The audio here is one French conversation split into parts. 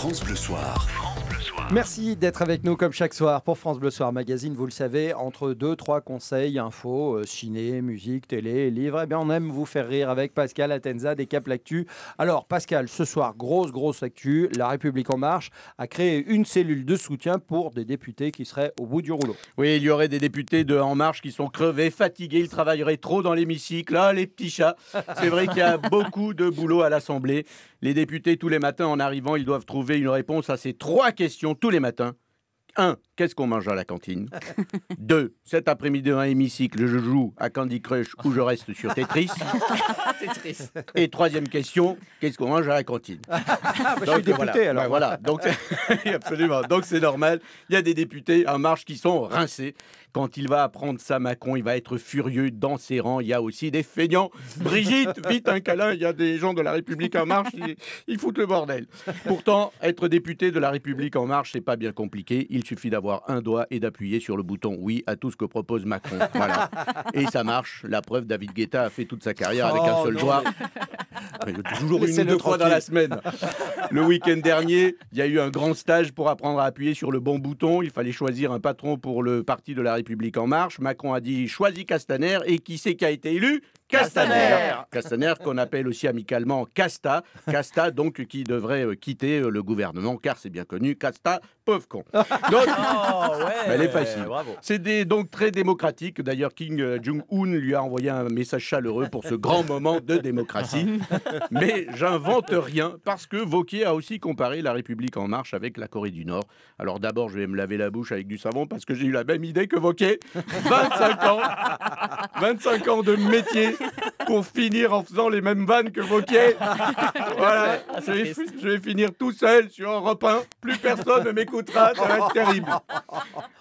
France Bleu Soir. Merci d'être avec nous comme chaque soir pour France Bleu Soir Magazine. Vous le savez, entre 2-3 conseils, infos, ciné, musique, télé, livres, eh bien on aime vous faire rire avec Pascal Atenza des Cap l'Actu. Alors Pascal, ce soir, grosse actu, La République En Marche a créé une cellule de soutien pour des députés qui seraient au bout du rouleau. Oui, il y aurait des députés de En Marche qui sont crevés, fatigués, ils travailleraient trop dans l'hémicycle. Ah, les petits chats. C'est vrai qu'il y a beaucoup de boulot à l'Assemblée. Les députés, tous les matins, en arrivant, ils doivent trouver une réponse à ces 3 questions tous les matins. 1. Qu'est-ce qu'on mange à la cantine? 2. Cet après-midi dans l'hémicycle, je joue à Candy Crush ou je reste sur Tetris. Et 3e question, qu'est-ce qu'on mange à la cantine? Je suis député voilà. alors. Voilà. Donc, absolument. Donc c'est normal. Il y a des députés En Marche qui sont rincés. Quand il va apprendre ça, Macron, il va être furieux dans ses rangs. Il y a aussi des feignants. Brigitte, vite un câlin. Il y a des gens de La République En Marche, ils foutent le bordel. Pourtant, être député de La République En Marche, c'est pas bien compliqué. Il suffit d'avoir un doigt et d'appuyer sur le bouton oui à tout ce que propose Macron. Voilà. Et ça marche. La preuve, David Guetta a fait toute sa carrière avec un seul doigt. Toujours une ou deux fois dans la semaine. Le week-end dernier, il y a eu un grand stage pour apprendre à appuyer sur le bon bouton. Il fallait choisir un patron pour le parti de La République En Marche. Macron a dit choisis Castaner. Et qui c'est qui a été élu? Castaner. Castaner, qu'on appelle aussi amicalement Casta. Casta, donc, qui devrait quitter le gouvernement, car c'est bien connu, Casta, pauvre con. Donc, elle est facile. C'est donc très démocratique. D'ailleurs, Kim Jong-un lui a envoyé un message chaleureux pour ce grand moment de démocratie. Mais j'invente rien, parce que Wauquiez a aussi comparé La République En Marche avec la Corée du Nord. Alors d'abord, je vais me laver la bouche avec du savon, parce que j'ai eu la même idée que Wauquiez. 25 ans de métier pour finir en faisant les mêmes vannes que Wauquiez. Voilà, je vais finir tout seul sur Europe 1. Plus personne ne m'écoutera, ça va être terrible.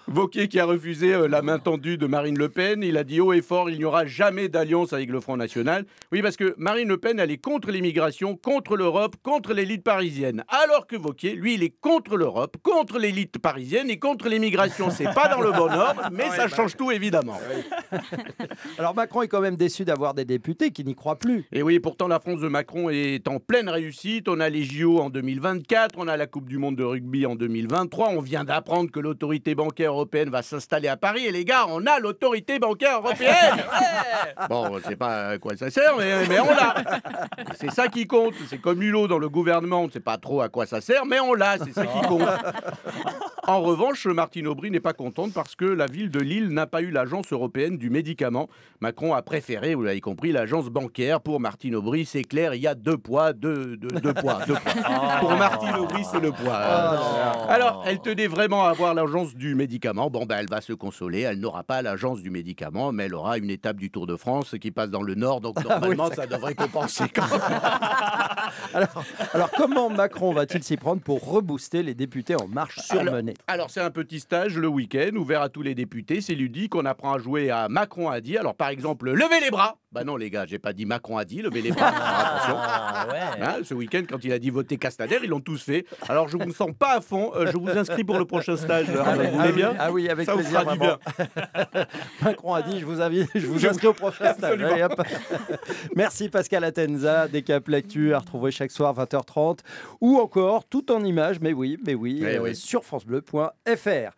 Wauquiez qui a refusé la main tendue de Marine Le Pen. Il a dit haut et fort, il n'y aura jamais d'alliance avec le Front National. Oui, parce que Marine Le Pen, elle est contre l'immigration, contre l'Europe, contre l'élite parisienne. Alors que Wauquiez, lui, il est contre l'Europe, contre l'élite parisienne et contre l'immigration. C'est pas dans le bon ordre, mais ça change tout, évidemment. Alors Macron est quand même déçu d'avoir des députés qui n'y croient plus. Et oui, pourtant la France de Macron est en pleine réussite. On a les JO en 2024, on a la Coupe du Monde de rugby en 2023. On vient d'apprendre que l'autorité bancaire européenne va s'installer à Paris. Et les gars, on a l'autorité bancaire européenne. Ouais. Bon, je sais pas à quoi ça sert, mais on l'a. C'est ça qui compte. C'est comme Hulot dans le gouvernement. On ne sait pas trop à quoi ça sert, mais on l'a. C'est ça qui compte. En revanche, Martine Aubry n'est pas contente parce que la ville de Lille n'a pas eu l'agence européenne du médicament. Macron a préféré, vous l'avez compris, l'agence bancaire. Pour Martine Aubry, c'est clair, il y a deux poids. Pour Martine Aubry, c'est le poids. Alors, elle tenait vraiment à avoir l'agence du médicament. Bon, ben, elle va se consoler. Elle n'aura pas l'agence du médicament, mais elle aura une étape du Tour de France qui passe dans le Nord. Donc, normalement, ça devrait compenser. Alors, comment Macron va-t-il s'y prendre pour rebooster les députés En Marche surmenés? Alors, c'est un petit stage le week-end, ouvert à tous les députés. C'est ludique. On apprend à jouer à Macron a dit. Alors, par exemple, levez les bras. Bah non, les gars, j'ai pas dit Macron a dit, levez les bras. Attention. Hein, ce week-end, quand il a dit voter Castaner, ils l'ont tous fait. Alors, je vous sens pas à fond. Je vous inscris pour le prochain stage. Vous voulez bien? Ah oui, avec ça plaisir. Vous fera du bien. Macron a dit, je vous inscris au prochain stage. Allez, merci Pascal Atenza, des Cap l'Actu, à retrouver chaque soir 20h30 ou encore tout en images, mais oui, sur francebleu.fr.